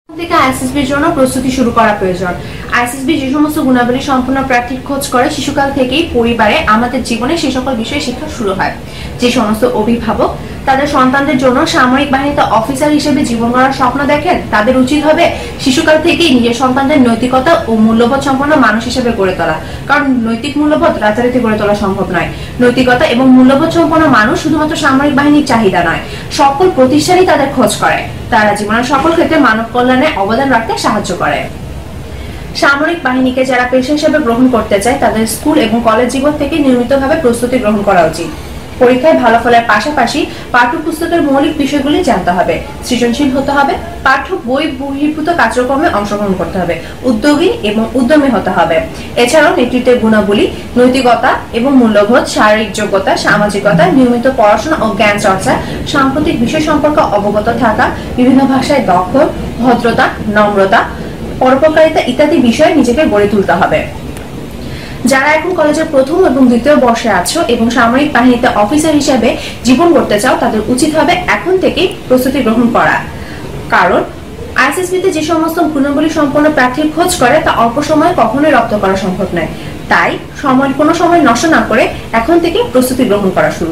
থেকে আইএসএসবির জন্য প্রস্তুতি শুরু করা প্রয়োজন। আইএসএসবি যে সমস্ত গুণাবলী সম্পন্ন প্রার্থীর খোঁজ করে, শিশুকাল থেকেই পরিবারে আমাদের জীবনে সেই সকল বিষয়ে শিক্ষা শুরু হয়। যে সমস্ত অভিভাবক তাদের সন্তানদের জন্য সামরিক বাহিনীতে অফিসার হিসেবে জীবন গড়ার স্বপ্ন দেখেন, তাদের উচিত হবে শিশুকাল থেকেই নিজের সন্তানদের নৈতিকতা ও মূল্যবোধ সম্পন্ন মানুষ হিসেবে গড়ে তোলা। কারণ নৈতিক মূল্যবোধ রাতারাতি গড়ে তোলা সম্ভব নয়। নৈতিকতা এবং মূল্যবোধ সম্পন্ন মানুষ শুধুমাত্র সামরিক বাহিনীর চাহিদা নয়, সকল প্রতিষ্ঠানই তাদের খোঁজ করে। তারা জীবনের সকল ক্ষেত্রে মানব কল্যাণে অবদান রাখতে সাহায্য করে। সামরিক বাহিনীকে যারা পেশা হিসেবে গ্রহণ করতে চায়, তাদের স্কুল এবং কলেজ জীবন থেকে নিয়মিতভাবে প্রস্তুতি গ্রহণ করা উচিত। পরীক্ষায় ভালো ফলের পাশাপাশি পাঠ্যপুস্তকের মৌলিক বিষয়গুলি জানতে হবে, সৃজনশীল হতে হবে, পাঠ্য বই বহির্ভূত কার্যক্রমে অংশগ্রহণ করতে হবে, উদ্যোগী এবং উদ্যমী হতে হবে। এছাড়াও নেতৃত্বের গুণাবলী, নৈতিকতা এবং মূল্যবোধ, শারীরিক যোগ্যতা, সামাজিকতা, নিয়মিত পড়াশোনা ও জ্ঞান চর্চা, সাম্প্রতিক বিষয় সম্পর্কে অবগত থাকা, বিভিন্ন ভাষায় দক্ষ, ভদ্রতা, নম্রতা, পরোপকারিতা ইত্যাদি বিষয়ে নিজেকে গড়ে তুলতে হবে। যারা এখন কলেজের প্রথম এবং দ্বিতীয় বর্ষে আছো এবং সামরিক বাহিনীতে অফিসার হিসেবে জীবন গড়তে চাও, তাদের উচিত হবে এখন থেকেই প্রস্তুতি গ্রহণ করা। কারণ আইএসএসবিতে যে সমস্ত গুণাবলী সম্পন্ন প্রার্থীর খোঁজ করে, তা অল্প সময়ে কখনোই রপ্ত করা সম্ভব নয়। তাই কোনো সময় নষ্ট না করে এখন থেকে প্রস্তুতি গ্রহণ করা শুরু